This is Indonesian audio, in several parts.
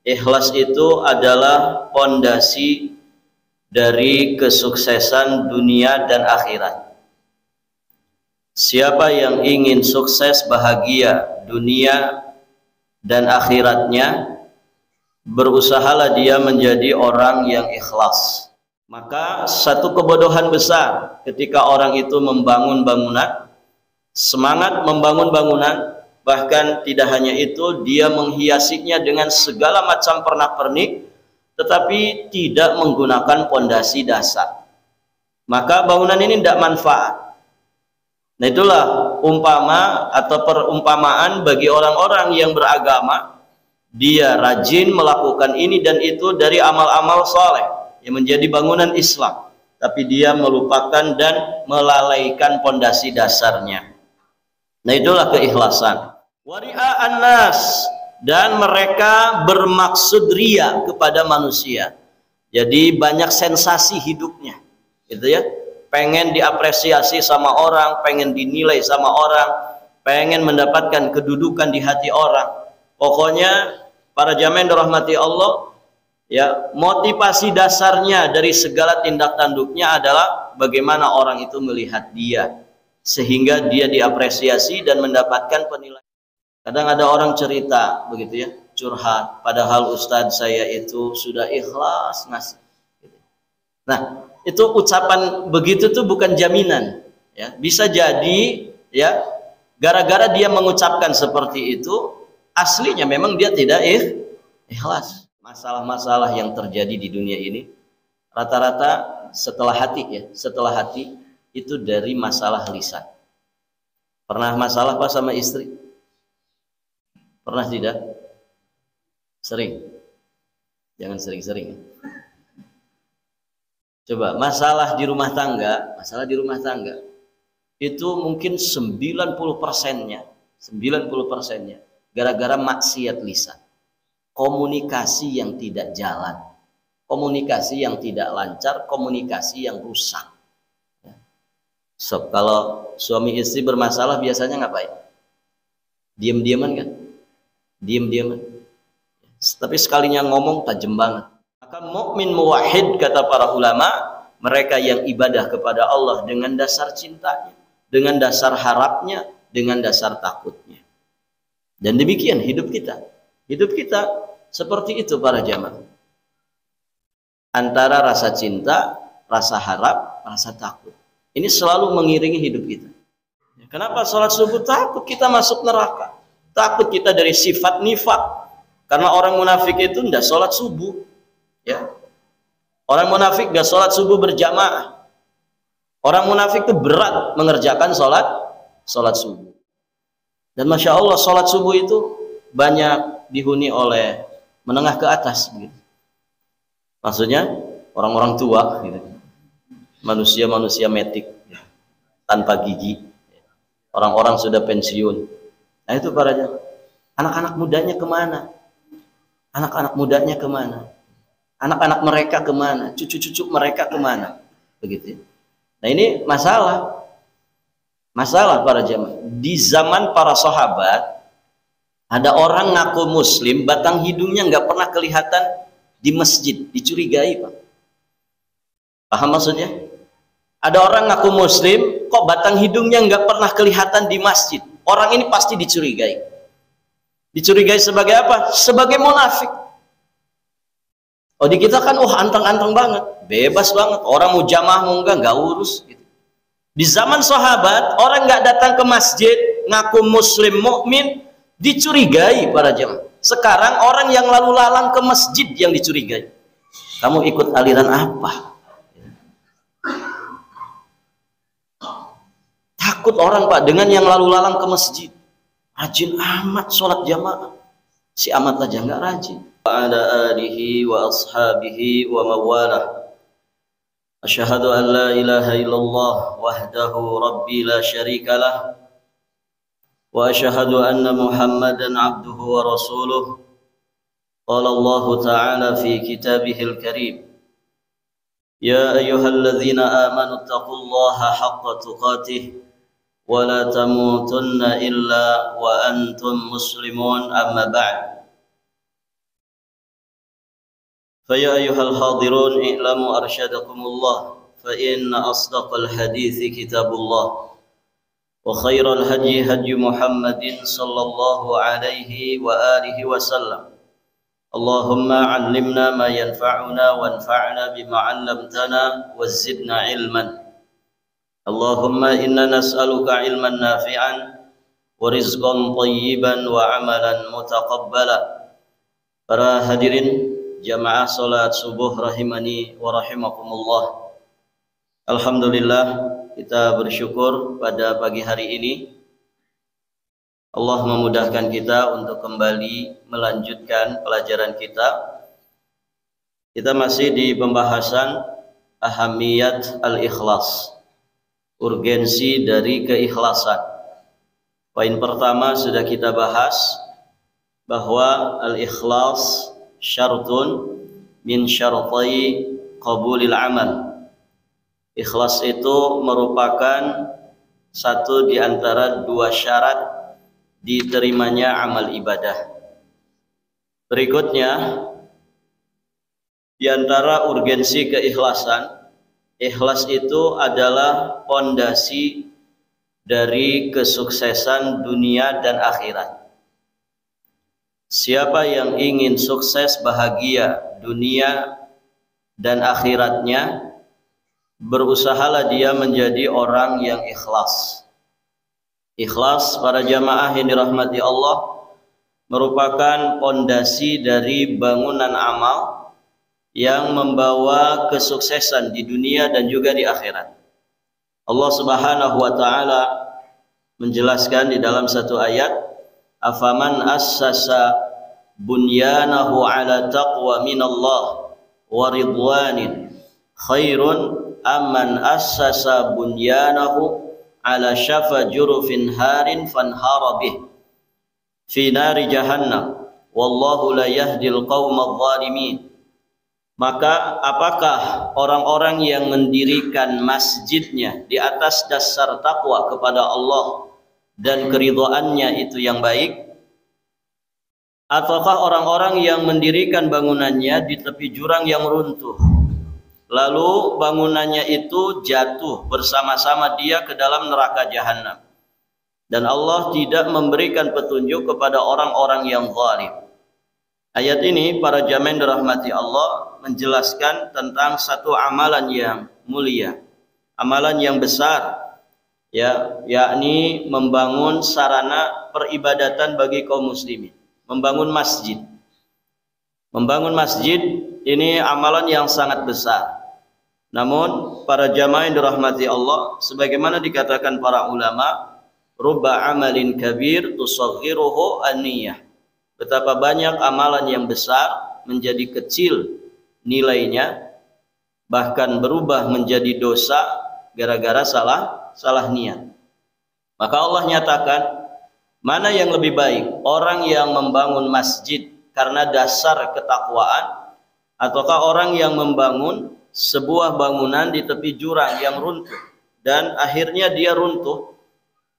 Ikhlas itu adalah pondasi dari kesuksesan dunia dan akhirat. Siapa yang ingin sukses bahagia dunia dan akhiratnya, berusahalah dia menjadi orang yang ikhlas. Maka satu kebodohan besar ketika orang itu membangun bangunan, semangat membangun bangunan, bahkan tidak hanya itu, dia menghiasinya dengan segala macam pernak-pernik, tetapi tidak menggunakan pondasi dasar. Maka bangunan ini tidak manfaat. Nah, itulah umpama atau perumpamaan bagi orang-orang yang beragama. Dia rajin melakukan ini dan itu dari amal-amal soleh yang menjadi bangunan Islam, tapi dia melupakan dan melalaikan pondasi dasarnya. Nah, itulah keikhlasan. Wari'a'an nas, dan mereka bermaksud ria kepada manusia. Jadi banyak sensasi hidupnya, gitu ya. Pengen diapresiasi sama orang, pengen dinilai sama orang, pengen mendapatkan kedudukan di hati orang. Pokoknya para jamaah yang dirahmati Allah, ya, motivasi dasarnya dari segala tindak tanduknya adalah bagaimana orang itu melihat dia sehingga dia diapresiasi dan mendapatkan penilaian. Kadang ada orang cerita begitu ya, curhat, padahal ustadz saya itu sudah ikhlas ngasih. Nah, itu ucapan begitu tuh bukan jaminan, ya. Bisa jadi ya, gara-gara dia mengucapkan seperti itu, aslinya memang dia tidak ikhlas. Masalah-masalah yang terjadi di dunia ini rata-rata setelah hati, ya, setelah hati itu dari masalah lisan. Pernah masalah apa sama istri? Pernah tidak? Sering? Jangan sering-sering. Coba masalah di rumah tangga, itu mungkin 90%-nya gara-gara maksiat lisan. Komunikasi yang tidak jalan, komunikasi yang tidak lancar, komunikasi yang rusak. So, kalau suami istri bermasalah biasanya ngapain? Diam-diaman kan? Diam-diaman. Tapi sekalinya ngomong tajam banget. Maka mukmin muwahhid, kata para ulama, mereka yang ibadah kepada Allah dengan dasar cintanya, dengan dasar harapnya, dengan dasar takutnya. Dan demikian hidup kita. Hidup kita seperti itu para jamaah. Antara rasa cinta, rasa harap, rasa takut. Ini selalu mengiringi hidup kita. Kenapa sholat subuh? Takut kita masuk neraka. Takut kita dari sifat nifak. Karena orang munafik itu tidak sholat subuh. Ya. Orang munafik tidak sholat subuh berjamaah. Orang munafik itu berat mengerjakan sholat subuh. Dan Masya Allah, sholat subuh itu banyak dihuni oleh menengah ke atas. Gitu. Maksudnya orang-orang tua. Gitu. Manusia-manusia metik tanpa gigi, orang-orang sudah pensiun. Nah itu para jamaah. Anak-anak mudanya kemana? Anak-anak mudanya kemana? Anak-anak mereka kemana? Cucu-cucu mereka kemana? Begitu. Nah ini masalah para jamaah. Di zaman para sahabat ada orang ngaku muslim, batang hidungnya nggak pernah kelihatan di masjid, dicurigai, Pak. Paham maksudnya? Ada orang ngaku muslim, kok batang hidungnya nggak pernah kelihatan di masjid. Orang ini pasti dicurigai. Dicurigai sebagai apa? Sebagai munafik. Oh di kita kan, anteng-anteng banget, bebas banget. Orang mau jamaah mau nggak urus. Gitu. Di zaman sahabat, orang nggak datang ke masjid, ngaku muslim mukmin, dicurigai para jamaah. Sekarang orang yang lalu lalang ke masjid yang dicurigai. Kamu ikut aliran apa? Takut orang, Pak, dengan yang lalu lalang ke masjid. Rajin amat sholat jamaah. Si amat aja nggak rajin. Wa ala alihi wa ashabihi wa mawalah. Asyhadu an la ilaha illallah wahdahu rabbi la syarikalah. Wa asyhadu anna Muhammadan abduhu wa rasuluh. Qala Allah ta'ala fi kitabihil karim. Ya ayyuhalladzina amanu taqullaha haqqa tuqatih wa la tamutunna illa wa antum muslimun, amma ba'd. فيا أيها الحاضرون اعلموا أرشدكم الله فإن أصدق الحديث كتاب الله وخير الهدي هدي محمد صلى الله عليه وآله وسلم اللهم علمنا ما ينفعنا وانفعنا بما علمتنا وزدنا علما اللهم إنا نسألك علما نافعا ورزقا طيبا وعملا متقبلا. Para hadirin jamaah salat subuh rahimani wa rahimakumullah. Alhamdulillah, kita bersyukur pada pagi hari ini Allah memudahkan kita untuk kembali melanjutkan pelajaran kita. Kita masih di pembahasan ahamiyat al-ikhlas, urgensi dari keikhlasan. Poin pertama sudah kita bahas bahwa al-ikhlas syartun min syartai qabulil amal. Ikhlas itu merupakan satu di antara dua syarat diterimanya amal ibadah. Berikutnya, di antara urgensi keikhlasan, ikhlas itu adalah pondasi dari kesuksesan dunia dan akhirat. Siapa yang ingin sukses bahagia dunia dan akhiratnya, berusahalah dia menjadi orang yang ikhlas. Ikhlas para jamaah yang dirahmati Allah merupakan pondasi dari bangunan amal yang membawa kesuksesan di dunia dan juga di akhirat. Allah Subhanahu wa taala menjelaskan di dalam satu ayat, afaman assasa bunyanahu ala taqwa minallah wa ridwanin khairun amman assasa bunyanahu ala syafa jurufin harin fanhara bih fi nari jahannam wallahu la yahdil qaumadh dhalimin. Maka apakah orang-orang yang mendirikan masjidnya di atas dasar takwa kepada Allah dan keridhaannya itu yang baik, ataukah orang-orang yang mendirikan bangunannya di tepi jurang yang runtuh, lalu bangunannya itu jatuh bersama-sama dia ke dalam neraka jahanam, dan Allah tidak memberikan petunjuk kepada orang-orang yang zalim. Ayat ini para jamaah yang dirahmati Allah menjelaskan tentang satu amalan yang mulia, amalan yang besar, yakni membangun sarana peribadatan bagi kaum muslimin, membangun masjid. Membangun masjid ini amalan yang sangat besar. Namun para jamaah yang dirahmati Allah, sebagaimana dikatakan para ulama, rubba amalin kabir tusaghiruhu an-niyah. Betapa banyak amalan yang besar menjadi kecil nilainya, bahkan berubah menjadi dosa gara-gara salah niat. Maka Allah nyatakan, mana yang lebih baik, orang yang membangun masjid karena dasar ketakwaan, ataukah orang yang membangun sebuah bangunan di tepi jurang yang runtuh dan akhirnya dia runtuh,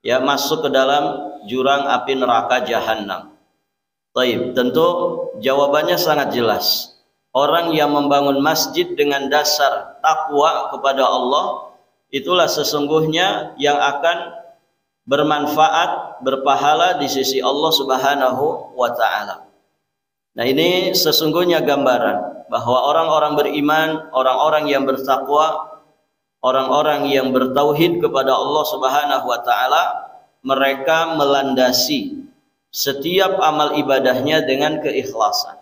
masuk ke dalam jurang api neraka jahanam. Taib, tentu jawabannya sangat jelas. Orang yang membangun masjid dengan dasar takwa kepada Allah, itulah sesungguhnya yang akan bermanfaat, berpahala di sisi Allah Subhanahu wa taala. Nah, ini sesungguhnya gambaran bahwa orang-orang beriman, orang-orang yang bertakwa, orang-orang yang bertauhid kepada Allah Subhanahu wa taala, mereka melandasi setiap amal ibadahnya dengan keikhlasan.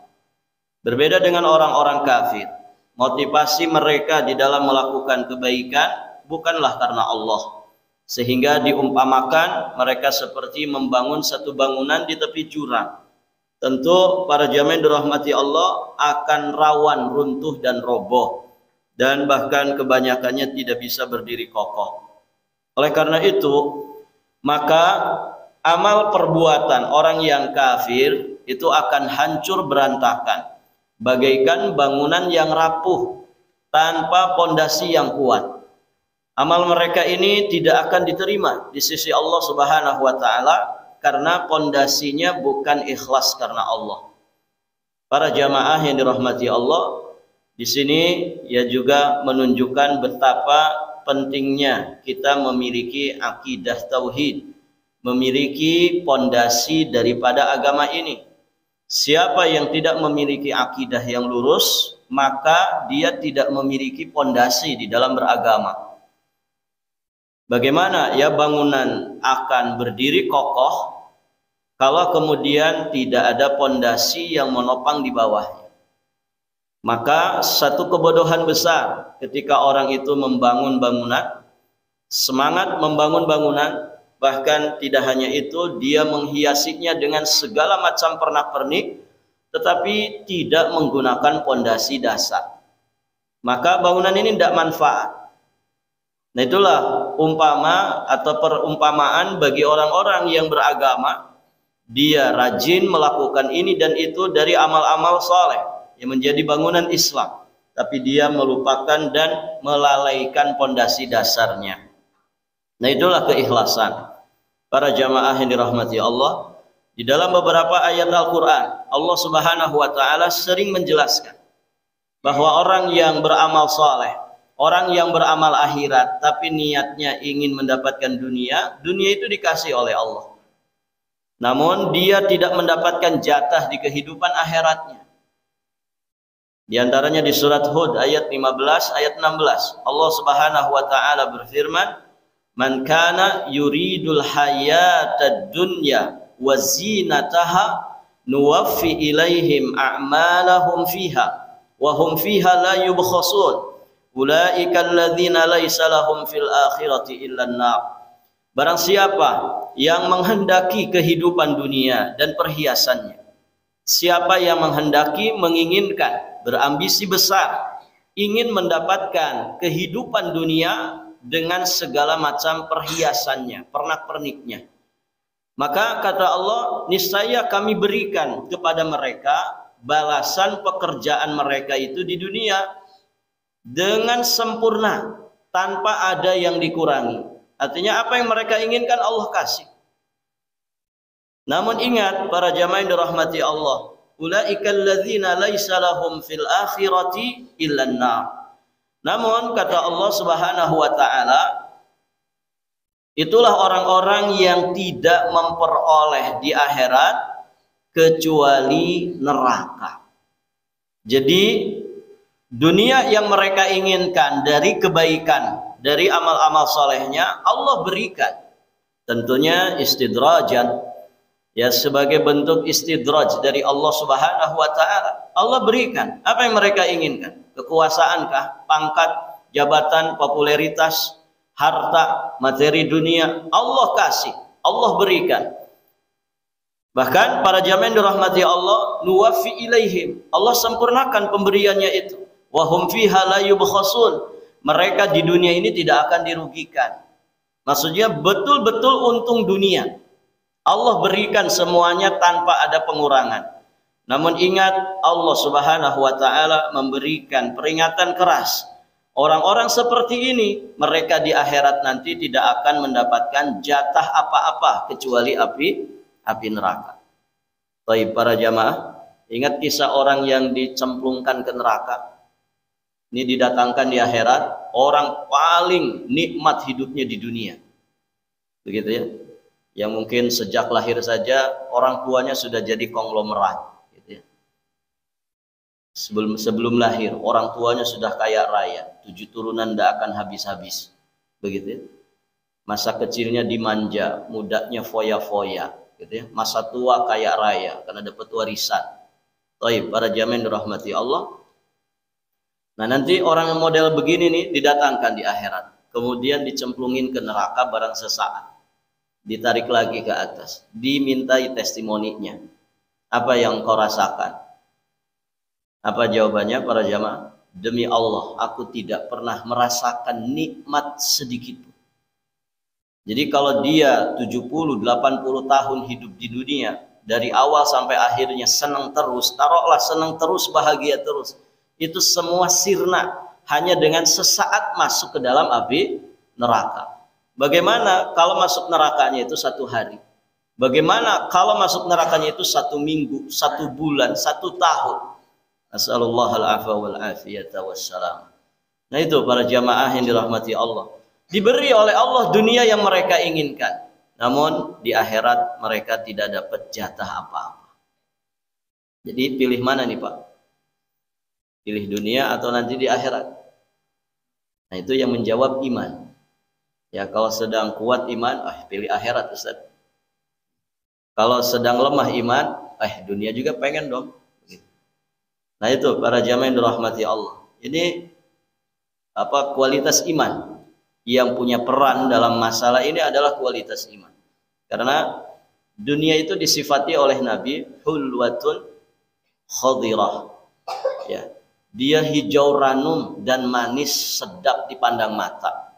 Berbeda dengan orang-orang kafir, motivasi mereka di dalam melakukan kebaikan bukanlah karena Allah, sehingga diumpamakan mereka seperti membangun satu bangunan di tepi jurang. Tentu para jamaah dirahmati Allah akan rawan runtuh dan roboh, dan bahkan kebanyakannya tidak bisa berdiri kokoh. Oleh karena itu, maka amal perbuatan orang yang kafir itu akan hancur berantakan, bagaikan bangunan yang rapuh tanpa pondasi yang kuat. Amal mereka ini tidak akan diterima di sisi Allah Subhanahu wa taala karena pondasinya bukan ikhlas karena Allah. Para jamaah yang dirahmati Allah, Di sini ia juga menunjukkan betapa pentingnya kita memiliki akidah tauhid, memiliki pondasi daripada agama ini. Siapa yang tidak memiliki akidah yang lurus, maka dia tidak memiliki pondasi di dalam beragama. Bagaimana ya bangunan akan berdiri kokoh kalau kemudian tidak ada pondasi yang menopang di bawahnya? Maka satu kebodohan besar ketika orang itu membangun bangunan, semangat membangun bangunan, bahkan tidak hanya itu, dia menghiasinya dengan segala macam pernak-pernik, tetapi tidak menggunakan pondasi dasar. Maka bangunan ini tidak manfaat. Nah, itulah umpama atau perumpamaan bagi orang-orang yang beragama. Dia rajin melakukan ini dan itu dari amal-amal soleh yang menjadi bangunan Islam, tapi dia melupakan dan melalaikan pondasi dasarnya. Nah, itulah keikhlasan. Para jamaah yang dirahmati Allah, di dalam beberapa ayat Al-Quran, Allah Subhanahu wa Ta'ala sering menjelaskan bahwa orang yang beramal soleh, orang yang beramal akhirat, tapi niatnya ingin mendapatkan dunia, dunia itu dikasih oleh Allah. Namun dia tidak mendapatkan jatah di kehidupan akhiratnya. Di antaranya di surat Hud ayat 15, ayat 16, Allah Subhanahu wa Ta'ala berfirman, "Man kana yuridul hayatad dunya wa zinataha nuwaffi ilaihim a'malahum fiha wa hum fiha la yubkhasun ulaika alladzina laisa lahum fil akhirati illan nar." Barang siapa yang menghendaki kehidupan dunia dan perhiasannya, siapa yang menghendaki, menginginkan, berambisi besar, ingin mendapatkan kehidupan dunia dengan segala macam perhiasannya, pernak-perniknya, maka kata Allah, niscaya kami berikan kepada mereka balasan pekerjaan mereka itu di dunia dengan sempurna, tanpa ada yang dikurangi. Artinya apa yang mereka inginkan Allah kasih. Namun ingat para jamaah yang dirahmati Allah, ulaikal ladzina laisa lahum fil akhirati illan nar. Namun kata Allah Subhanahu wa Ta'ala, itulah orang-orang yang tidak memperoleh di akhirat kecuali neraka. Jadi dunia yang mereka inginkan dari kebaikan, dari amal-amal solehnya, Allah berikan. Tentunya istidrajan, ya, sebagai bentuk istidraj dari Allah Subhanahu wa Ta'ala. Allah berikan apa yang mereka inginkan. Kekuasaankah, pangkat, jabatan, popularitas, harta, materi dunia, Allah kasih, Allah berikan. Bahkan para jamaah yang dirahmati Allah, nuwaffi ilaihim, Allah sempurnakan pemberiannya itu. Wa hum fiha la yubkhasun, mereka di dunia ini tidak akan dirugikan. Maksudnya betul-betul untung dunia. Allah berikan semuanya tanpa ada pengurangan. Namun ingat, Allah Subhanahu wa Ta'ala memberikan peringatan keras. Orang-orang seperti ini, mereka di akhirat nanti tidak akan mendapatkan jatah apa-apa kecuali api neraka. Baik para jamaah, ingat kisah orang yang dicemplungkan ke neraka. Ini didatangkan di akhirat, orang paling nikmat hidupnya di dunia. Begitu ya. Yang mungkin sejak lahir saja orang tuanya sudah jadi konglomerat, gitu ya. Sebelum lahir orang tuanya sudah kaya raya, 7 turunan tidak akan habis-habis, begitu ya. Masa kecilnya dimanja, mudanya foya-foya, gitu ya. Masa tua kaya raya karena dapat warisan. Baik para jamaah yang dirahmati Allah. Nah, nanti orang yang model begini nih didatangkan di akhirat, kemudian dicemplungin ke neraka barang sesaat, ditarik lagi ke atas, dimintai testimoninya. Apa yang kau rasakan? Apa jawabannya para jamaah? Demi Allah, aku tidak pernah merasakan nikmat sedikit pun. Jadi kalau dia 70-80 tahun hidup di dunia, dari awal sampai akhirnya senang terus, taruhlah senang terus, bahagia terus, itu semua sirna hanya dengan sesaat masuk ke dalam api neraka. Bagaimana kalau masuk nerakanya itu 1 hari? Bagaimana kalau masuk nerakanya itu 1 minggu, 1 bulan, 1 tahun? Nasallallahu al-afwa wal afiyata wassalam. Nah itu para jamaah yang dirahmati Allah. Diberi oleh Allah dunia yang mereka inginkan. Namun di akhirat mereka tidak dapat jatah apa-apa. Jadi pilih mana nih Pak? Pilih dunia atau nanti di akhirat? Nah itu yang menjawab iman. Ya kalau sedang kuat iman, pilih akhirat Ustaz. Kalau sedang lemah iman, dunia juga pengen dong. Nah itu para jamaah yang dirahmati Allah. Ini kualitas iman yang punya peran dalam masalah ini adalah kualitas iman. Karena dunia itu disifati oleh Nabi hulwatun khadirah. Ya, dia hijau ranum dan manis sedap dipandang mata.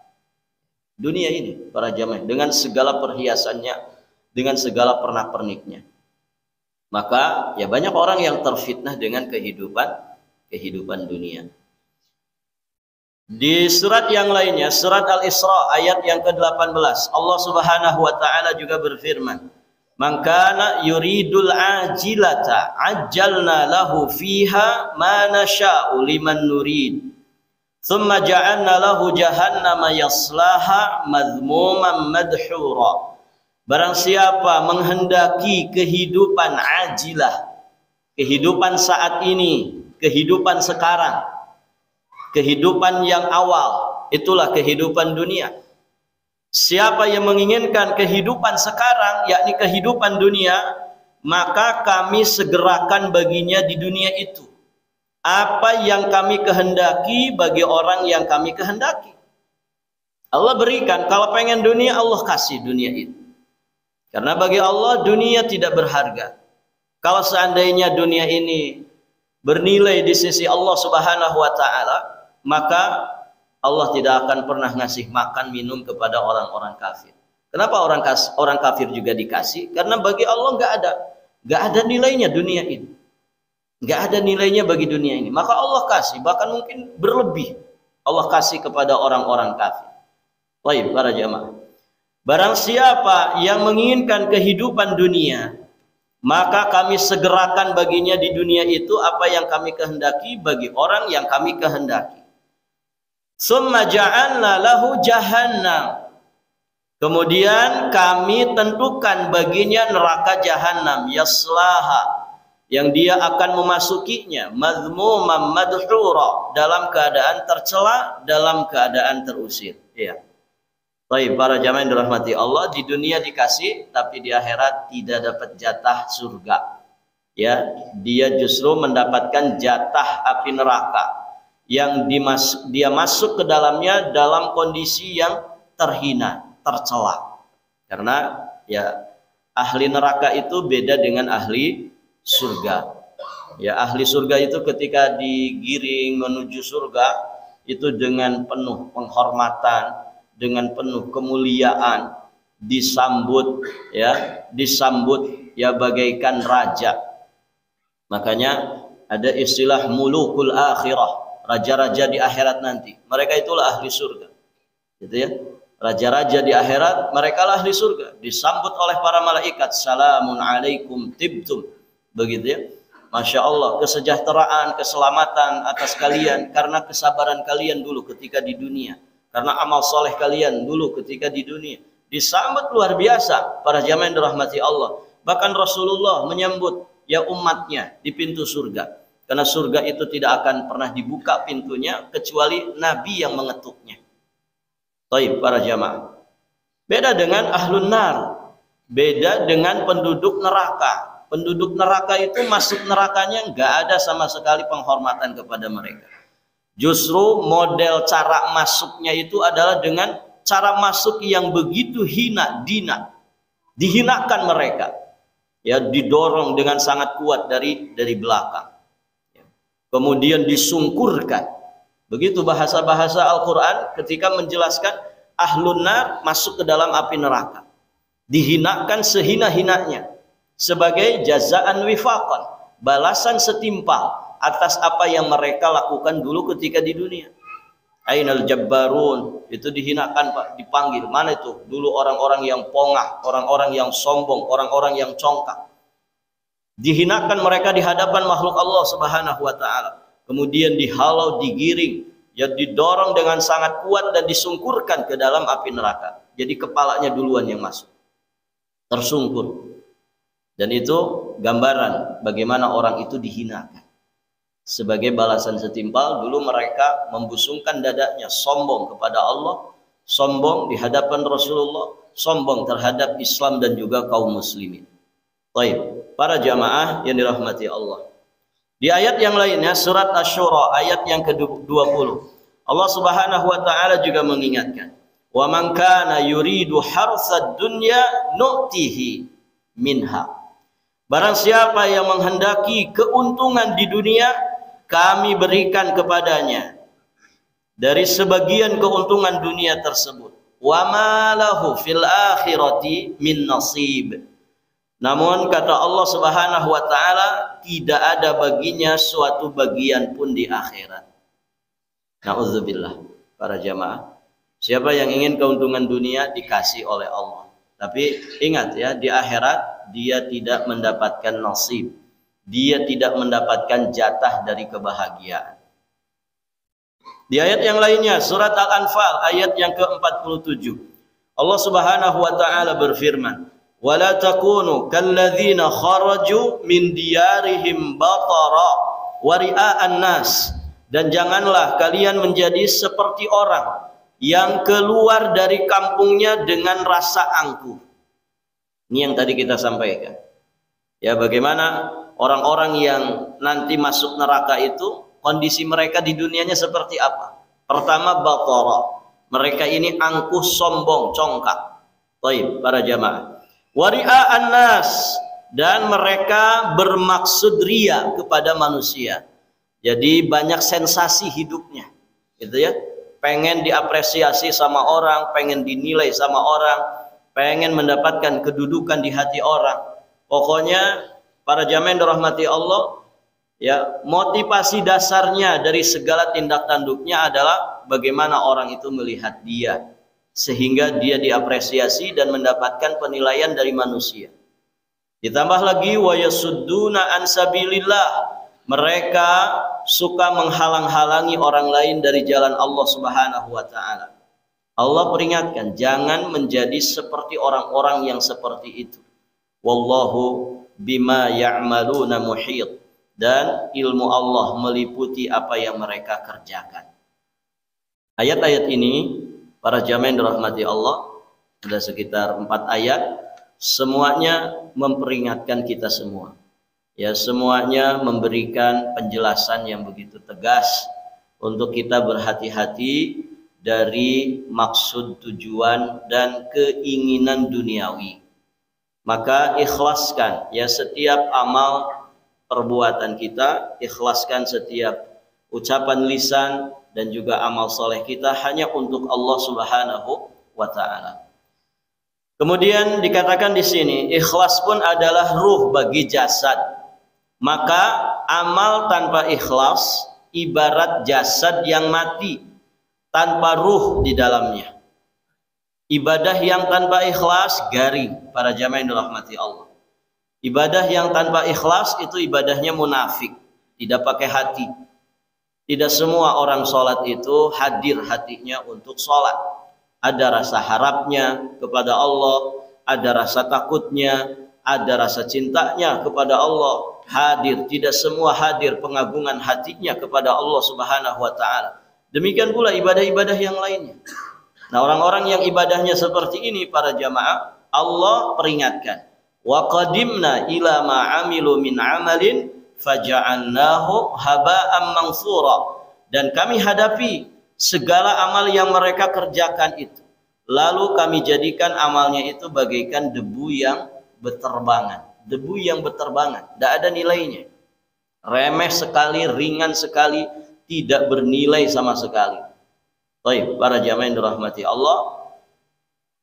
Dunia ini para jamaah dengan segala perhiasannya, dengan segala pernak-perniknya. Maka ya banyak orang yang terfitnah dengan kehidupan dunia. Di surat yang lainnya, surat Al-Isra ayat yang ke-18, Allah Subhanahu wa taala juga berfirman, "Man kana yuridul ajilata ajjalna lahu fiha ma nasha'u liman nurid. Tsumma ja'alna lahu jahannama yaslaha madhmuman madhura." Barang siapa menghendaki kehidupan ajilah, kehidupan saat ini, kehidupan sekarang, kehidupan yang awal, itulah kehidupan dunia. Siapa yang menginginkan kehidupan sekarang, yakni kehidupan dunia, maka kami segerakan baginya di dunia itu apa yang kami kehendaki bagi orang yang kami kehendaki. Allah berikan, kalau pengen dunia, Allah kasih dunia itu. Karena bagi Allah dunia tidak berharga. Kalau seandainya dunia ini bernilai di sisi Allah Subhanahu wa taala, maka Allah tidak akan pernah ngasih makan minum kepada orang-orang kafir. Kenapa orang kafir juga dikasih? Karena bagi Allah nggak ada nilainya dunia ini. Nggak ada nilainya bagi dunia ini. Maka Allah kasih, bahkan mungkin berlebih. Allah kasih kepada orang-orang kafir. Baik, para jamaah. Barang siapa yang menginginkan kehidupan dunia, maka kami segerakan baginya di dunia itu apa yang kami kehendaki bagi orang yang kami kehendaki. Summa ja'alna lahu jahannam. Kemudian kami tentukan baginya neraka jahanam, yaslaha, yang dia akan memasukinya, madhmuman madhura, dalam keadaan tercela, dalam keadaan terusir. Iya. Baik, para jamaah yang dirahmati Allah, di dunia dikasih, tapi di akhirat tidak dapat jatah surga. Ya, dia justru mendapatkan jatah api neraka yang dia masuk ke dalamnya dalam kondisi yang terhina, tercela. Karena ya ahli neraka itu beda dengan ahli surga. Ya, ahli surga itu ketika digiring menuju surga itu dengan penuh penghormatan, dengan penuh kemuliaan, disambut ya bagaikan raja. Makanya ada istilah mulukul akhirah, raja-raja di akhirat nanti. Mereka itulah ahli surga. Gitu ya. Raja-raja di akhirat, mereka lah ahli surga, disambut oleh para malaikat, salamun alaikum tibtum. Begitu ya. Masya Allah, kesejahteraan, keselamatan atas kalian karena kesabaran kalian dulu ketika di dunia. Karena amal soleh kalian dulu ketika di dunia. Disambut luar biasa para jamaah yang dirahmati Allah. Bahkan Rasulullah menyambut ya umatnya di pintu surga. Karena surga itu tidak akan pernah dibuka pintunya kecuali Nabi yang mengetuknya. Baik para jamaah. Beda dengan ahlun nar. Beda dengan penduduk neraka. Penduduk neraka itu masuk nerakanya nggak ada sama sekali penghormatan kepada mereka. Justru model cara masuknya itu adalah dengan cara masuk yang begitu hina, dina. Dihinakan mereka. Ya, didorong dengan sangat kuat dari belakang. Ya. Kemudian disungkurkan. Begitu bahasa-bahasa Al-Qur'an ketika menjelaskan ahlun nar masuk ke dalam api neraka. Dihinakan sehina-hinanya sebagai jazaan wifaqan, balasan setimpal atas apa yang mereka lakukan dulu ketika di dunia. Ainal jabbarun, itu dihinakan Pak, dipanggil. Mana itu? Dulu orang-orang yang pongah, orang-orang yang sombong, orang-orang yang congkak. Dihinakan mereka di hadapan makhluk Allah Subhanahu wa taala. Kemudian dihalau, digiring, ya didorong dengan sangat kuat dan disungkurkan ke dalam api neraka. Jadi kepalanya duluan yang masuk. Tersungkur. Dan itu gambaran bagaimana orang itu dihinakan. Sebagai balasan setimpal, dulu mereka membusungkan dadanya, sombong kepada Allah, sombong di hadapan Rasulullah, sombong terhadap Islam dan juga kaum muslimin. Baik, para jamaah yang dirahmati Allah. Di ayat yang lainnya, surat Asy-Syura ayat yang ke-20, Allah Subhanahu wa taala juga mengingatkan, "Wa man kana yuridu harsad dunya nu'tihi minha." Barang siapa yang menghendaki keuntungan di dunia, kami berikan kepadanya dari sebagian keuntungan dunia tersebut. Wa ma lahu fil akhirati min nasib. Namun kata Allah Subhanahu wa taala, tidak ada baginya suatu bagian pun di akhirat. Nauzubillah, para jamaah. Siapa yang ingin keuntungan dunia dikasih oleh Allah. Tapi ingat ya, di akhirat dia tidak mendapatkan nasib. Dia tidak mendapatkan jatah dari kebahagiaan. Di ayat yang lainnya, surat Al-Anfal ayat yang ke-47. Allah Subhanahu wa taala berfirman, "Wala takunu kalladzina kharaju min diyarihim batara wa ria'an nas." Dan janganlah kalian menjadi seperti orang yang keluar dari kampungnya dengan rasa angkuh. Ini yang tadi kita sampaikan. Ya, bagaimana orang-orang yang nanti masuk neraka itu kondisi mereka di dunianya seperti apa? Pertama, batara. Mereka ini angkuh, sombong, congkak. Baik, para jamaah. Wari'a'an nas, dan mereka bermaksud ria kepada manusia. Jadi banyak sensasi hidupnya, gitu ya. Pengen diapresiasi sama orang, pengen dinilai sama orang, pengen mendapatkan kedudukan di hati orang. Pokoknya para jamaah yang dirahmati Allah, ya, motivasi dasarnya dari segala tindak tanduknya adalah bagaimana orang itu melihat dia, sehingga dia diapresiasi dan mendapatkan penilaian dari manusia. Ditambah lagi wa yasudduna an sabilillah, mereka suka menghalang-halangi orang lain dari jalan Allah Subhanahu wa taala. Allah peringatkan, jangan menjadi seperti orang-orang yang seperti itu. Wallahu bima ya'maluna muhit, dan ilmu Allah meliputi apa yang mereka kerjakan. Ayat-ayat ini, para jamaah yang dirahmati Allah, sudah sekitar 4 ayat, semuanya memperingatkan kita semua. Ya, semuanya memberikan penjelasan yang begitu tegas untuk kita berhati-hati dari maksud, tujuan, dan keinginan duniawi. Maka ikhlaskan ya setiap amal perbuatan kita, ikhlaskan setiap ucapan lisan dan juga amal soleh kita hanya untuk Allah Subhanahu wa taala. Kemudian dikatakan di sini, ikhlas pun adalah ruh bagi jasad. Maka amal tanpa ikhlas ibarat jasad yang mati tanpa ruh di dalamnya. Ibadah yang tanpa ikhlas garing, para jamaah yang dirahmati Allah. Ibadah yang tanpa ikhlas itu ibadahnya munafik, tidak pakai hati. Tidak semua orang sholat itu hadir hatinya untuk sholat. Ada rasa harapnya kepada Allah, ada rasa takutnya, ada rasa cintanya kepada Allah. Hadir, tidak semua hadir pengagungan hatinya kepada Allah Subhanahu wa taala. Demikian pula ibadah-ibadah yang lainnya. Nah, orang-orang yang ibadahnya seperti ini, para jamaah, Allah peringatkan, wa qadimna ila ma amilu min amalin faja'alnahu haba'an mansura, dan kami hadapi segala amal yang mereka kerjakan itu, lalu kami jadikan amalnya itu bagaikan debu yang berterbangan. Debu yang berterbangan, tidak ada nilainya, remeh sekali, ringan sekali, tidak bernilai sama sekali. Baik, para jamaah yang dirahmati Allah,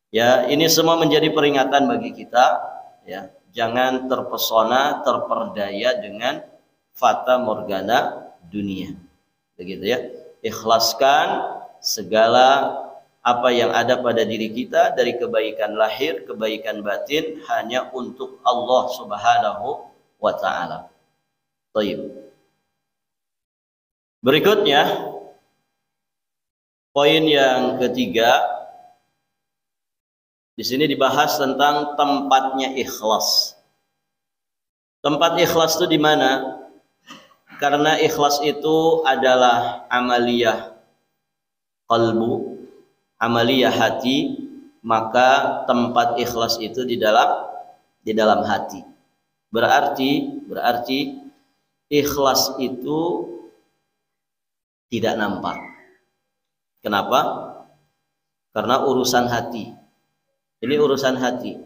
ya, ini semua menjadi peringatan bagi kita, ya, jangan terpesona, terperdaya dengan fata morgana dunia, begitu ya. Ikhlaskan segala apa yang ada pada diri kita dari kebaikan lahir, kebaikan batin hanya untuk Allah Subhanahu wa ta'ala. Baik. Berikutnya poin yang ketiga, di sini dibahas tentang tempatnya ikhlas. Tempat ikhlas itu di mana? Karena ikhlas itu adalah amaliyah qalbu, amaliyah hati, maka tempat ikhlas itu di dalam hati. Berarti ikhlas itu tidak nampak. Kenapa? Karena urusan hati. Ini urusan hati.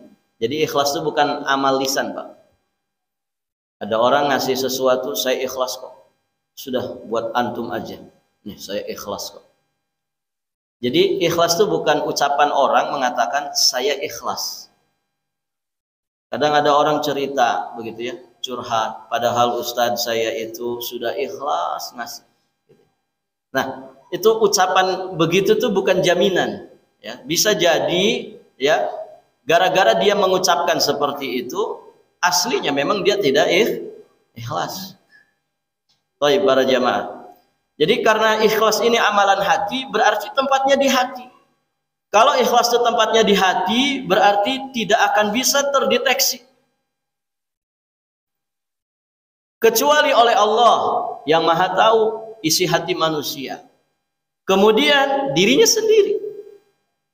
Jadi ikhlas itu bukan amal lisan, Pak. Ada orang ngasih sesuatu, saya ikhlas kok. Sudah, buat antum aja. Nih, saya ikhlas kok. Jadi ikhlas itu bukan ucapan orang mengatakan saya ikhlas. Kadang ada orang cerita begitu ya, curhat. Padahal Ustadz saya itu sudah ikhlas ngasih. Nah, itu ucapan begitu tuh bukan jaminan. Ya, bisa jadi ya, gara-gara dia mengucapkan seperti itu, aslinya memang dia tidak ikhlas. Baik para jamaah. Jadi karena ikhlas ini amalan hati, berarti tempatnya di hati. Kalau ikhlas itu tempatnya di hati, berarti tidak akan bisa terdeteksi. Kecuali oleh Allah yang maha tahu isi hati manusia. Kemudian dirinya sendiri.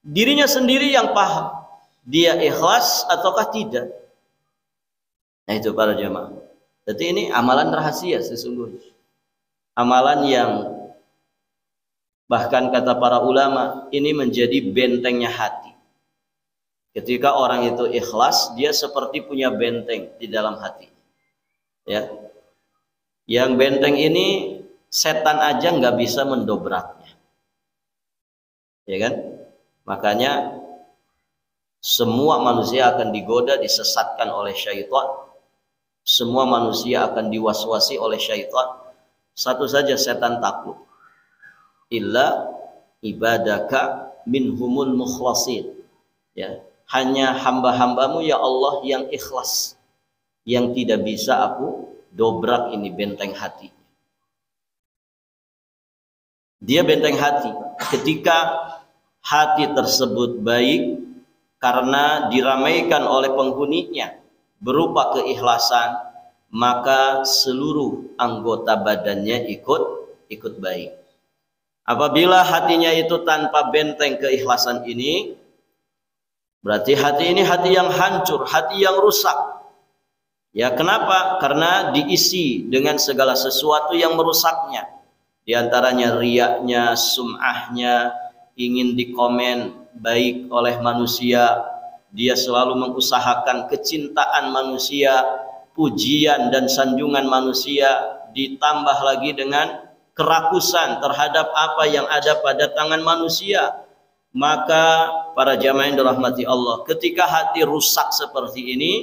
Dirinya sendiri yang paham. Dia ikhlas ataukah tidak. Nah itu para jemaah. Jadi ini amalan rahasia sesungguhnya. Amalan yang bahkan kata para ulama ini menjadi bentengnya hati. Ketika orang itu ikhlas, dia seperti punya benteng di dalam hati. Ya, yang benteng ini setan aja nggak bisa mendobraknya. Ya kan? Makanya semua manusia akan digoda, disesatkan oleh syaitan. Semua manusia akan diwaswasi oleh syaitan. Satu saja setan takluk. Illa ibadaka minhumul mukhlasin. Ya, hanya hamba-hambamu ya Allah yang ikhlas, yang tidak bisa aku dobrak ini benteng hati. Dia benteng hati. Ketika hati tersebut baik karena diramaikan oleh penghuninya berupa keikhlasan, maka seluruh anggota badannya ikut baik. Apabila hatinya itu tanpa benteng keikhlasan ini, berarti hati ini hati yang hancur, hati yang rusak. Ya, kenapa? Karena diisi dengan segala sesuatu yang merusaknya. Di antaranya riyaknya, sum'ahnya, ingin dikomen baik oleh manusia, dia selalu mengusahakan kecintaan manusia, pujian dan sanjungan manusia, ditambah lagi dengan kerakusan terhadap apa yang ada pada tangan manusia. Maka para jamaah yang dirahmati Allah, ketika hati rusak seperti ini,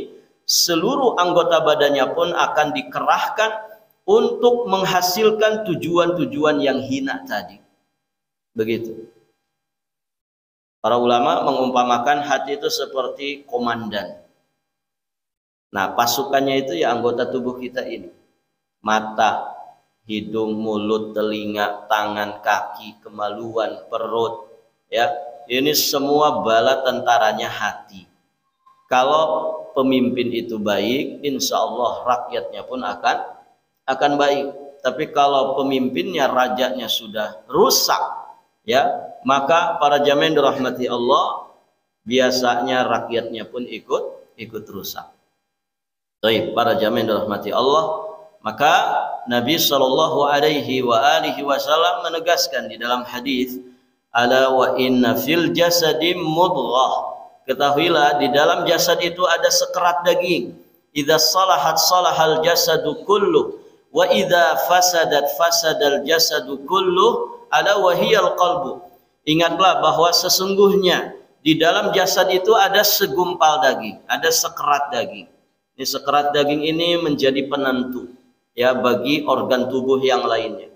seluruh anggota badannya pun akan dikerahkan untuk menghasilkan tujuan-tujuan yang hina tadi. Begitu. Para ulama mengumpamakan hati itu seperti komandan. Nah, pasukannya itu ya anggota tubuh kita ini. Mata, hidung, mulut, telinga, tangan, kaki, kemaluan, perut. Ya, ini semua bala tentaranya hati. Kalau pemimpin itu baik, insya Allah rakyatnya pun akan baik. Tapi kalau pemimpinnya, rajanya sudah rusak, ya, maka para jamaah yang dirahmati Allah, biasanya rakyatnya pun ikut rusak. Baik, para jamaah yang dirahmati Allah, maka Nabi Shallallahu Alaihi Wasallam menegaskan di dalam hadis, ala wa inna fil jasadi mudghah. Ketahuilah di dalam jasad itu ada sekerat daging. Idza salahat salahal jasadu kullu wa idza fasadat fasadal jasadu kullu ala wahiyal qalbu. Ingatlah bahwa sesungguhnya di dalam jasad itu ada segumpal daging, ada sekerat daging. Ini sekerat daging ini menjadi penentu ya bagi organ tubuh yang lainnya.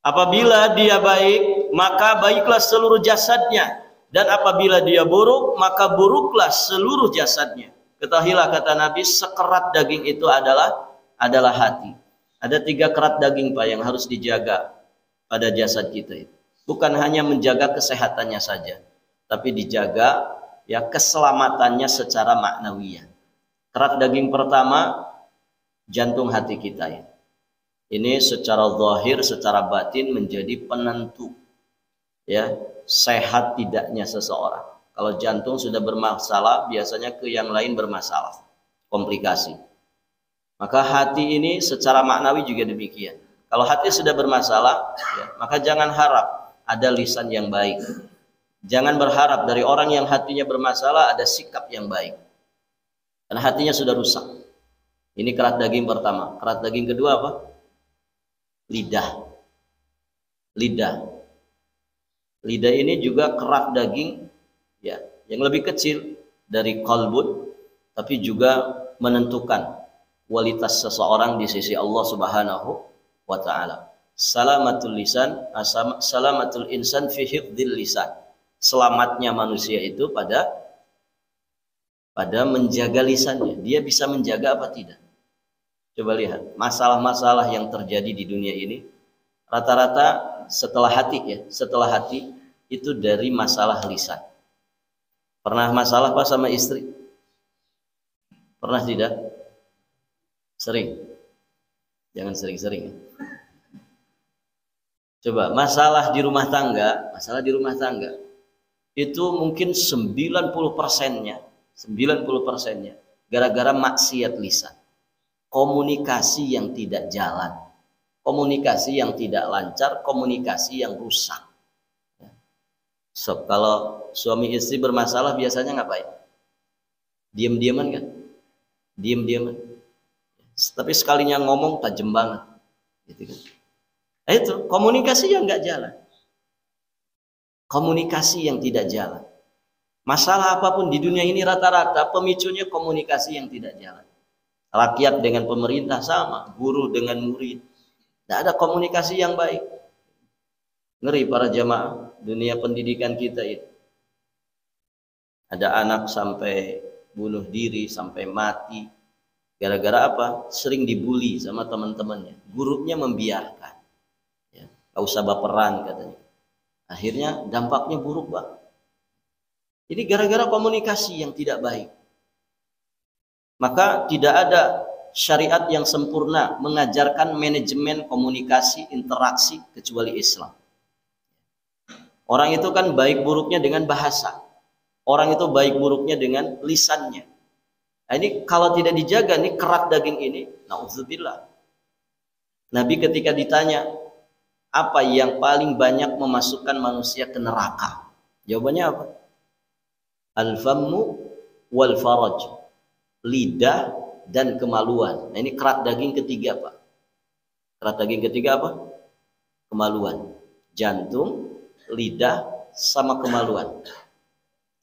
Apabila dia baik, maka baiklah seluruh jasadnya, dan apabila dia buruk, maka buruklah seluruh jasadnya. Ketahuilah kata Nabi, sekerat daging itu adalah hati. Ada 3 kerat daging Pak yang harus dijaga pada jasad kita itu. Bukan hanya menjaga kesehatannya saja, tapi dijaga ya keselamatannya secara maknawiyah. Kerat daging pertama jantung hati kita ya. Ini secara zahir, secara batin menjadi penentu ya sehat tidaknya seseorang. Kalau jantung sudah bermasalah, biasanya ke yang lain bermasalah, komplikasi. Maka hati ini secara maknawi juga demikian. Kalau hati sudah bermasalah, ya, maka jangan harap ada lisan yang baik. Jangan berharap dari orang yang hatinya bermasalah ada sikap yang baik. Karena hatinya sudah rusak. Ini kerat daging pertama. Kerat daging kedua apa? Lidah. Lidah ini juga kerat daging ya, yang lebih kecil dari qalbun, tapi juga menentukan kualitas seseorang di sisi Allah Subhanahu wa taala. Salamatul lisan, salamatul insan fi hifdzil lisan. Selamatnya manusia itu pada menjaga lisannya. Dia bisa menjaga apa tidak? Coba lihat masalah-masalah yang terjadi di dunia ini, rata-rata setelah hati itu dari masalah lisan. Pernah masalah Pak sama istri? Pernah tidak? Sering. Jangan sering-sering. Coba masalah di rumah tangga itu mungkin 90%-nya gara-gara maksiat lisan. Komunikasi yang tidak jalan, komunikasi yang tidak lancar, komunikasi yang rusak. So, kalau suami istri bermasalah biasanya ngapain? Diam-diaman kan? Diam-diaman. Tapi sekalinya ngomong tajam banget, gitu kan? Itu komunikasi yang nggak jalan, komunikasi yang tidak jalan. Masalah apapun di dunia ini rata-rata pemicunya komunikasi yang tidak jalan. Rakyat dengan pemerintah sama, guru dengan murid. Tidak ada komunikasi yang baik. Ngeri para jamaah dunia pendidikan kita itu. Ada anak sampai bunuh diri, sampai mati. Gara-gara apa? Sering dibully sama teman-temannya. Gurunya membiarkan. Ya, gak usah baperan katanya. Akhirnya dampaknya buruk banget. Jadi gara-gara komunikasi yang tidak baik. Maka tidak ada syariat yang sempurna mengajarkan manajemen komunikasi interaksi kecuali Islam. Orang itu kan baik buruknya dengan bahasa. Orang itu baik buruknya dengan lisannya. Nah, ini kalau tidak dijaga nih kerat daging ini, na'udzubillah. Nabi ketika ditanya apa yang paling banyak memasukkan manusia ke neraka, jawabannya apa? Al-fammu wal faraj. Lidah dan kemaluan. Nah, ini kerat daging ketiga Pak. Kerat daging ketiga apa? Kemaluan. Jantung, lidah, sama kemaluan.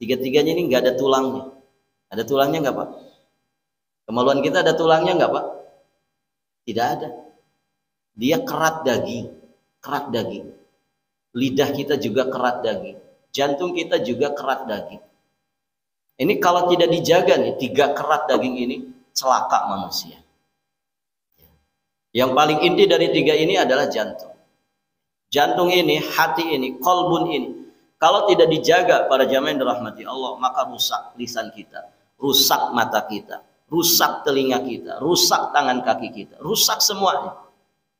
Tiga-tiganya ini nggak ada tulangnya. Ada tulangnya nggak Pak? Kemaluan kita ada tulangnya nggak Pak? Tidak ada. Dia kerat daging. Kerat daging. Lidah kita juga kerat daging. Jantung kita juga kerat daging. Ini kalau tidak dijaga nih, 3 kerat daging ini celaka manusia. Yang paling inti dari 3 ini adalah jantung. Jantung ini, hati ini, qalbun ini. Kalau tidak dijaga para jamaah yang dirahmati Allah, maka rusak lisan kita, rusak mata kita, rusak telinga kita, rusak tangan kaki kita, rusak semuanya.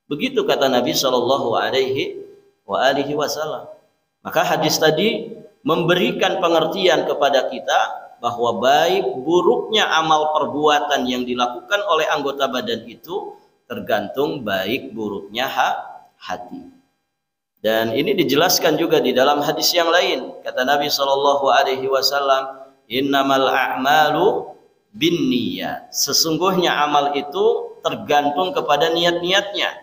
Begitu kata Nabi Shallallahu Alaihi Wasallam. Maka hadis tadi memberikan pengertian kepada kita bahwa baik buruknya amal perbuatan yang dilakukan oleh anggota badan itu tergantung baik buruknya hati. Dan ini dijelaskan juga di dalam hadis yang lain. Kata Nabi Shallallahu Alaihi Wasallam, innamal a'malu binniyat. Sesungguhnya amal itu tergantung kepada niat-niatnya.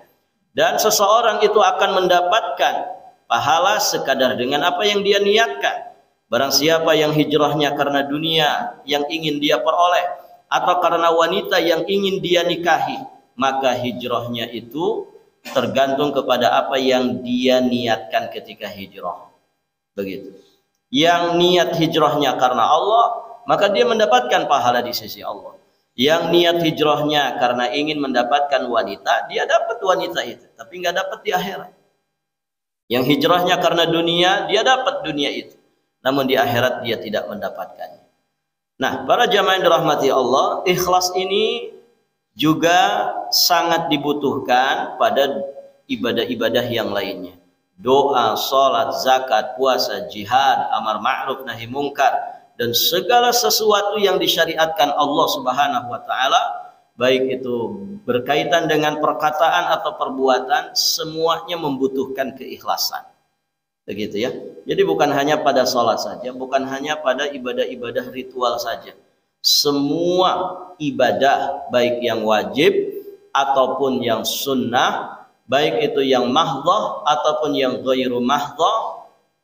Dan seseorang itu akan mendapatkan pahala sekadar dengan apa yang dia niatkan. Barang siapa yang hijrahnya karena dunia yang ingin dia peroleh atau karena wanita yang ingin dia nikahi, maka hijrahnya itu tergantung kepada apa yang dia niatkan ketika hijrah. Begitu. Yang niat hijrahnya karena Allah, maka dia mendapatkan pahala di sisi Allah. Yang niat hijrahnya karena ingin mendapatkan wanita, dia dapat wanita itu, tapi nggak dapat di akhirat. Yang hijrahnya karena dunia, dia dapat dunia itu, namun di akhirat dia tidak mendapatkannya. Nah, para jamaah yang dirahmati Allah, ikhlas ini juga sangat dibutuhkan pada ibadah-ibadah yang lainnya. Doa, salat, zakat, puasa, jihad, amar ma'ruf nahi mungkar, dan segala sesuatu yang disyariatkan Allah Subhanahu wa taala, baik itu berkaitan dengan perkataan atau perbuatan, semuanya membutuhkan keikhlasan. Begitu ya. Jadi bukan hanya pada salat saja, bukan hanya pada ibadah-ibadah ritual saja. Semua ibadah, baik yang wajib ataupun yang sunnah, baik itu yang mahdhah ataupun yang ghairu mahdhah,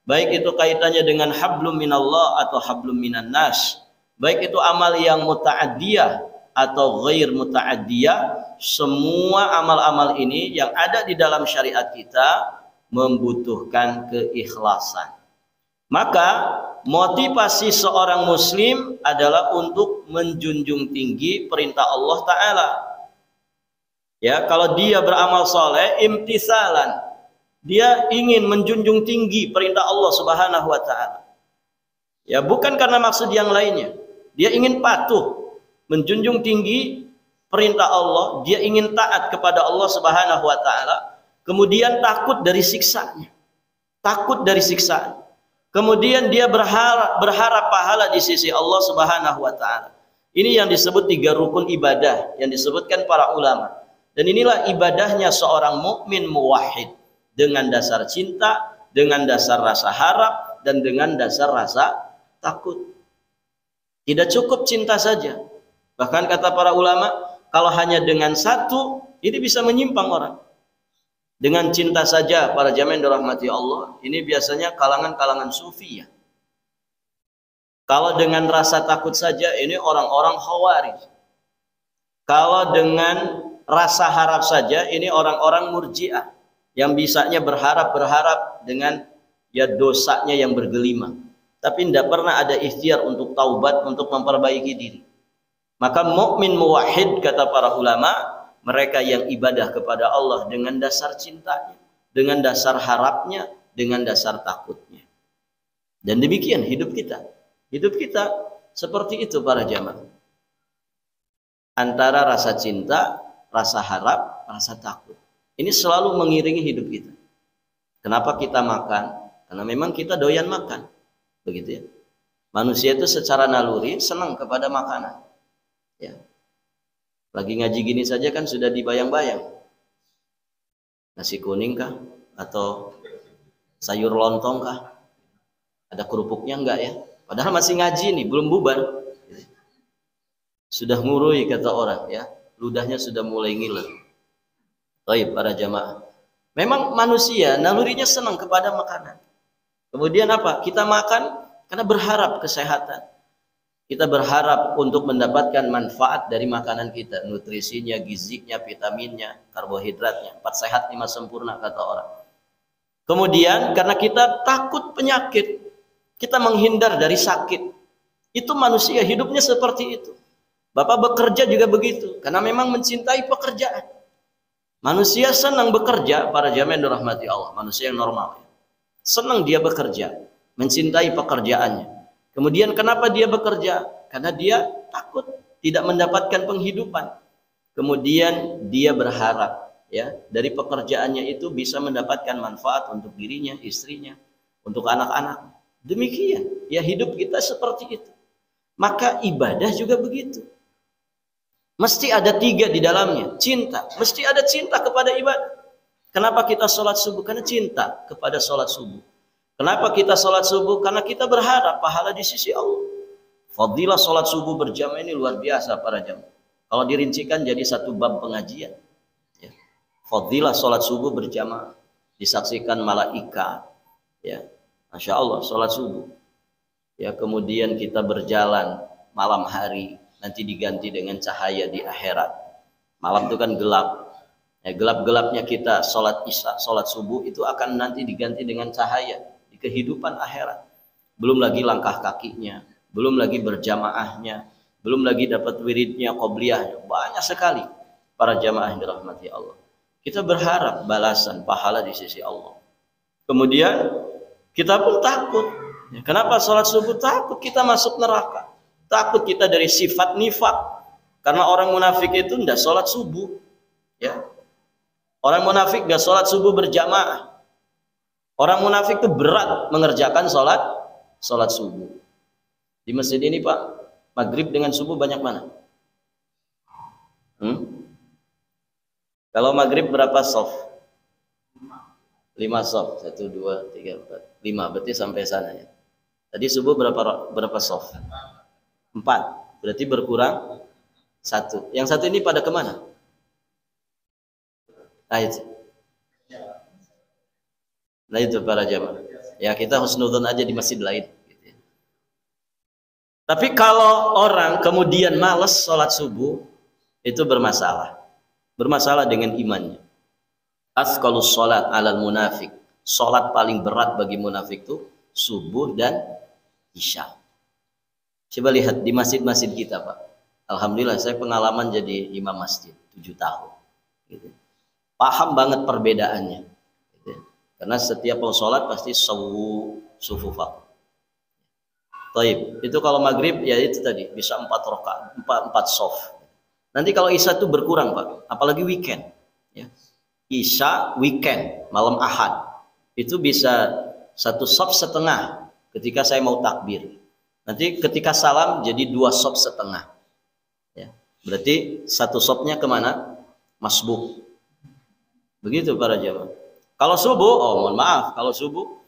baik itu kaitannya dengan hablum minallah atau hablum minan nas, baik itu amal yang muta'addiyah atau ghair muta'addiyah, semua amal-amal ini yang ada di dalam syariat kita membutuhkan keikhlasan. Maka motivasi seorang muslim adalah untuk menjunjung tinggi perintah Allah Ta'ala. Ya, kalau dia beramal soleh, imtisalan, dia ingin menjunjung tinggi perintah Allah Subhanahu wa taala. Ya, bukan karena maksud yang lainnya. Dia ingin patuh, menjunjung tinggi perintah Allah, dia ingin taat kepada Allah Subhanahu wa taala, kemudian takut dari siksanya. Takut dari siksaan. Kemudian dia berharap pahala di sisi Allah Subhanahu wa taala. Ini yang disebut 3 rukun ibadah yang disebutkan para ulama. Dan inilah ibadahnya seorang mukmin muwahhid, dengan dasar cinta, dengan dasar rasa harap, dan dengan dasar rasa takut. Tidak cukup cinta saja. Bahkan kata para ulama, kalau hanya dengan satu, ini bisa menyimpang orang. Dengan cinta saja, para jamaah yang dirahmati Allah, ini biasanya kalangan-kalangan sufi ya. Kalau dengan rasa takut saja, ini orang-orang khawarij. Kalau dengan rasa harap saja, ini orang-orang murji'ah, yang bisanya berharap dengan ya dosanya yang bergelima, tapi tidak pernah ada ikhtiar untuk taubat, untuk memperbaiki diri. Maka mukmin muwahhid, kata para ulama, mereka yang ibadah kepada Allah dengan dasar cintanya, dengan dasar harapnya, dengan dasar takutnya. Dan demikian hidup kita. Hidup kita seperti itu para jamaah. Antara rasa cinta, rasa harap, rasa takut. Ini selalu mengiringi hidup kita. Kenapa kita makan? Karena memang kita doyan makan. Begitu ya. Manusia itu secara naluri senang kepada makanan. Ya. Lagi ngaji gini saja kan sudah dibayang-bayang. Nasi kuning kah? Atau sayur lontong kah? Ada kerupuknya enggak ya? Padahal masih ngaji nih, belum bubar. Sudah ngurui kata orang ya. Ludahnya sudah mulai ngiler. Baik para jamaah. Memang manusia nalurinya senang kepada makanan. Kemudian apa? Kita makan karena berharap kesehatan. Kita berharap untuk mendapatkan manfaat dari makanan kita, nutrisinya, gizinya, vitaminnya, karbohidratnya. 4 sehat 5 sempurna kata orang. Kemudian karena kita takut penyakit, kita menghindar dari sakit. Itu manusia hidupnya seperti itu. Bapak bekerja juga begitu, karena memang mencintai pekerjaan. Manusia senang bekerja, para jamaah yang dirahmati Allah, manusia yang normal. Senang dia bekerja, mencintai pekerjaannya. Kemudian kenapa dia bekerja? Karena dia takut tidak mendapatkan penghidupan. Kemudian dia berharap ya dari pekerjaannya itu bisa mendapatkan manfaat untuk dirinya, istrinya, untuk anak-anak. Demikian ya hidup kita seperti itu. Maka ibadah juga begitu. Mesti ada 3 di dalamnya. Cinta, mesti ada cinta kepada ibadah. Kenapa kita sholat subuh? Karena cinta kepada sholat subuh. Kenapa kita sholat subuh? Karena kita berharap pahala di sisi Allah. Fadilah sholat subuh berjamaah ini luar biasa para jamaah. Kalau dirincikan jadi satu bab pengajian. Ya. Fadilah sholat subuh berjamaah disaksikan malaikat. Ya, masya Allah sholat subuh. Ya, kemudian kita berjalan malam hari nanti diganti dengan cahaya di akhirat. Malam itu kan gelap. Ya, gelap-gelapnya kita sholat isya, sholat subuh itu akan nanti diganti dengan cahaya di kehidupan akhirat. Belum lagi langkah kakinya, belum lagi berjamaahnya, belum lagi dapat wiridnya, qobliyahnya, banyak sekali para jamaah yang dirahmati Allah. Kita berharap balasan pahala di sisi Allah. Kemudian kita pun takut. Kenapa sholat subuh? Takut kita masuk neraka. Takut kita dari sifat nifak. Karena orang munafik itu tidak sholat subuh. Ya. Orang munafik tidak sholat subuh berjamaah. Orang munafik itu berat mengerjakan sholat subuh. Di masjid ini Pak, maghrib dengan subuh banyak mana? Kalau maghrib berapa soft? 5 soft. 1, 2, 3, 4, 5. Berarti sampai sana ya. Tadi subuh berapa soft? 4. Berarti berkurang 1. Yang satu ini pada kemana? Nah itu para jamaah. Ya kita husnudzon aja di masjid lain. Tapi kalau orang kemudian malas sholat subuh, itu bermasalah. Bermasalah dengan imannya. Asqalus sholat alal munafik. Sholat paling berat bagi munafik itu subuh dan isya. Coba lihat di masjid-masjid kita Pak. Alhamdulillah saya pengalaman jadi imam masjid 7 tahun. Gitu. Paham banget perbedaannya. Gitu. Karena setiap mau sholat pasti sufufak. Taib. Itu kalau maghrib ya itu tadi bisa 4 rakaat, 4 soft. Nanti kalau isya itu berkurang Pak, apalagi weekend. Ya. Isya weekend, malam Ahad, itu bisa 1 soft setengah ketika saya mau takbir. Nanti ketika salam jadi 2 soft setengah. Ya. Berarti 1 softnya kemana? Masbuk. Begitu para jamaah. Kalau subuh, mohon maaf, kalau subuh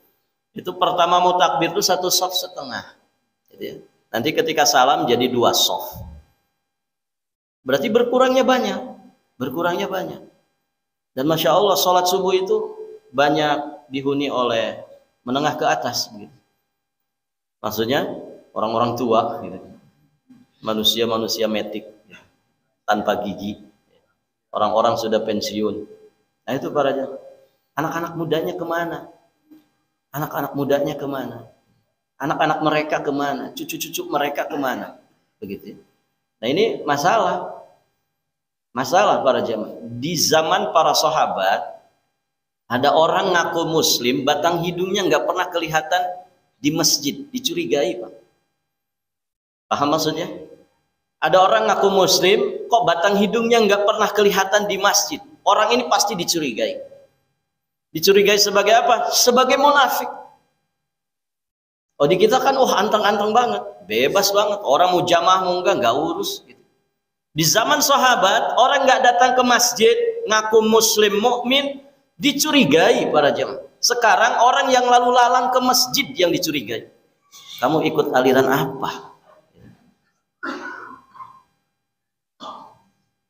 itu pertama mau takbir itu 1 soft setengah. Jadi, nanti ketika salam jadi 2 soft. Berarti berkurangnya banyak. Berkurangnya banyak. Dan Masya Allah sholat subuh itu banyak dihuni oleh menengah ke atas. Gitu. Maksudnya orang-orang tua. Gitu. Manusia-manusia metik. Tanpa gigi. Orang-orang sudah pensiun. Nah itu para jamaah. Anak-anak mudanya kemana? Anak-anak mudanya kemana? Anak-anak mereka kemana? Cucu-cucu mereka kemana? Begitu. Nah ini masalah. Masalah para jamaah. Di zaman para sahabat ada orang ngaku muslim, batang hidungnya nggak pernah kelihatan di masjid, dicurigai Pak. Paham maksudnya? Ada orang ngaku muslim, kok batang hidungnya nggak pernah kelihatan di masjid. Orang ini pasti dicurigai. Dicurigai sebagai apa? Sebagai munafik. Oh di kita kan anteng-anteng banget, bebas banget. Orang mau jamaah mau nggak urus. Gitu. Di zaman sahabat orang nggak datang ke masjid ngaku muslim mukmin dicurigai para jamaah. Sekarang orang yang lalu lalang ke masjid yang dicurigai. Kamu ikut aliran apa?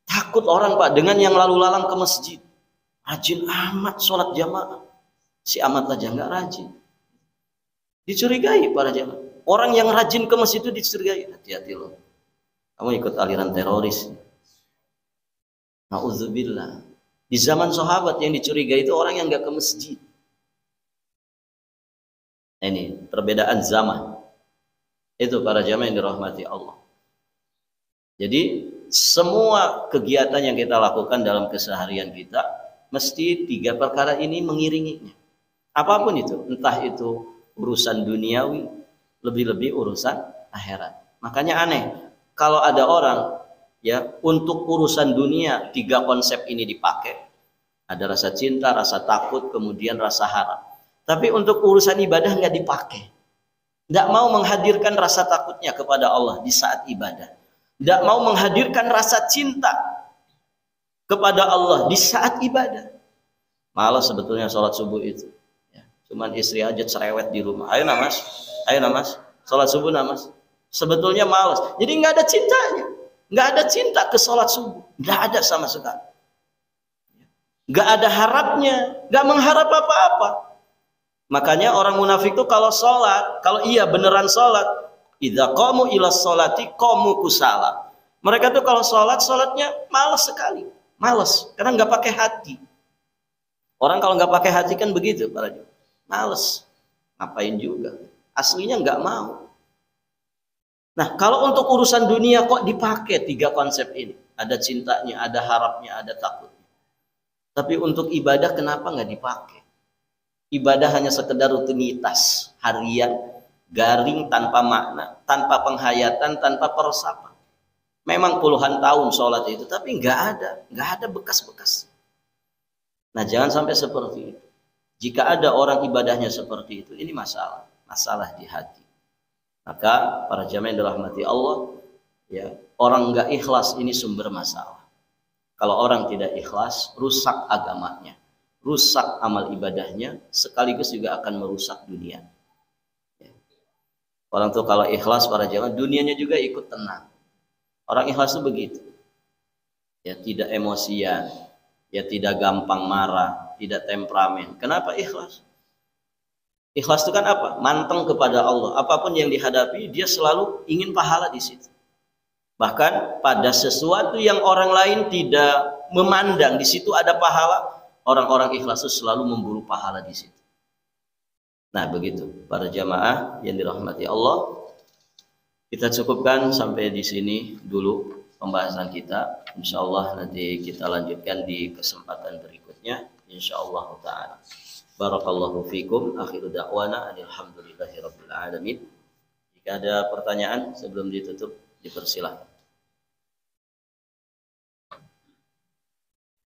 Takut orang Pak dengan yang lalu lalang ke masjid. Rajin amat sholat jamaah. Si amat aja nggak rajin. Dicurigai para jamaah. Orang yang rajin ke masjid itu dicurigai. Hati-hati loh. Kamu ikut aliran teroris. Na'udzubillah. Di zaman sahabat yang dicurigai itu orang yang nggak ke masjid. Ini perbedaan zaman. Itu para jamaah yang dirahmati Allah. Jadi semua kegiatan yang kita lakukan dalam keseharian kita mesti 3 perkara ini mengiringinya. Apapun itu, entah itu urusan duniawi, lebih-lebih urusan akhirat. Makanya aneh kalau ada orang ya untuk urusan dunia 3 konsep ini dipakai. Ada rasa cinta, rasa takut, kemudian rasa harap. Tapi untuk urusan ibadah nggak dipakai. Nggak mau menghadirkan rasa takutnya kepada Allah di saat ibadah. Nggak mau menghadirkan rasa cinta kepada Allah di saat ibadah. Malas sebetulnya sholat subuh itu. Ya, cuman istri aja cerewet di rumah. Ayo namas, sholat subuh namas. Sebetulnya malas. Jadi nggak ada cintanya, nggak ada cinta ke sholat subuh, nggak ada sama sekali. Nggak ada harapnya, nggak mengharap apa-apa. Makanya orang munafik itu kalau sholat, kalau iya beneran sholat, idza qamu ila sholati qamu kusala. Mereka tuh kalau sholat, sholatnya malas sekali. Malas, karena nggak pakai hati. Orang kalau nggak pakai hati kan begitu, para jemaah. Malas, ngapain juga. Aslinya nggak mau. Nah, kalau untuk urusan dunia kok dipakai tiga konsep ini? Ada cintanya, ada harapnya, ada takutnya. Tapi untuk ibadah kenapa nggak dipakai? Ibadah hanya sekedar rutinitas harian, garing, tanpa makna, tanpa penghayatan, tanpa peresapan. Memang puluhan tahun sholat itu, tapi nggak ada bekas-bekas. Nah, jangan sampai seperti itu. Jika ada orang ibadahnya seperti itu, ini masalah di hati. Maka para jamaah yang dirahmati Allah, ya, orang nggak ikhlas ini sumber masalah. Kalau orang tidak ikhlas, rusak agamanya, rusak amal ibadahnya, sekaligus juga akan merusak dunia. Ya. Orang tuh kalau ikhlas para jamaah, dunianya juga ikut tenang. Orang ikhlas itu begitu, ya, tidak emosian, ya, tidak gampang marah, tidak temperamen. Kenapa ikhlas? Ikhlas itu kan apa? Manteng kepada Allah. Apapun yang dihadapi, dia selalu ingin pahala di situ. Bahkan pada sesuatu yang orang lain tidak memandang, di situ ada pahala, orang-orang ikhlas itu selalu memburu pahala di situ. Nah, begitu para jamaah yang dirahmati Allah. Kita cukupkan sampai di sini dulu pembahasan kita. Insya Allah nanti kita lanjutkan di kesempatan berikutnya. Insya Allah ta'ala. Barakallahu fikum. Akhiru da'wana alhamdulillahi rabbil alamin. Jika ada pertanyaan sebelum ditutup, dipersilahkan.